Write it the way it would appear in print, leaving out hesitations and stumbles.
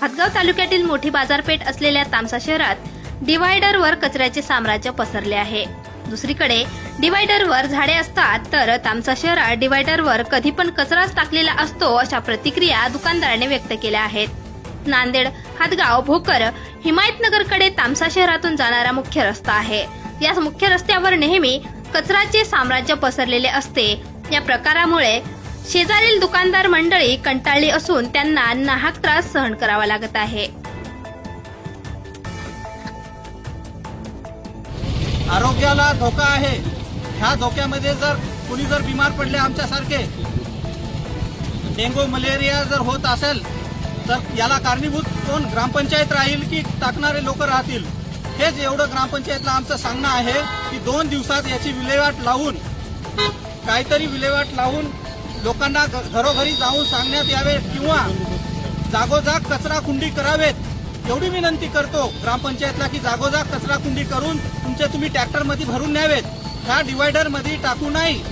हदगाव तालुक्यातील मोठी बाजारपेठ असलेल्या तामसा शहरात डिव्हायडरवर कचऱ्याचे साम्राज्य पसरले आहे। दुसरीकडे डिव्हायडरवर झाडे असतात तर तामसा शहरात डिव्हायडरवर कधी पण कचराच टाकलेला असतो, अशा प्रतिक्रिया दुकानदारांनी व्यक्त केल्या आहेत। नांदेड, हदगाव, भोकर, हिमायतनगरकडे तामसा शहरातून जाणारा मुख्य रस्ता आहे। या मुख्य रस्त्यावर नेहमी कचऱ्याचे साम्राज्य पसरलेले असते। या प्रकारामुळे शेजारील दुकानदार मंडळी कंटाळली असून त्यांना नाहक त्रास सहन करावा लागत आहे। आरोग्याला धोका आहे। ह्या धोक्यामध्ये जर कुणी बिमार पडले आमच्यासारखे, डेंग्यू मलेरिया जर होत असेल तर याला कारणीभूत कोण? ग्रामपंचायत राहील की टाकणारे लोक राहतील? हेच एवढं ग्रामपंचायतला आमचं सांगणं आहे की 2 दिवसात याची विल्हेवाट लावून लोकांना घरोघरी जाऊन सांगण्यात यावे किंवा जागोजाग कचरा कुंडी करावेत। एवढी विनंती करतो ग्रामपंचायतला की जागोजाग कचरा कुंडी करून तुम्ही ट्रॅक्टरमध्ये भरून न्यावेत, ह्या डिव्हायडर मध्ये टाकू नाही।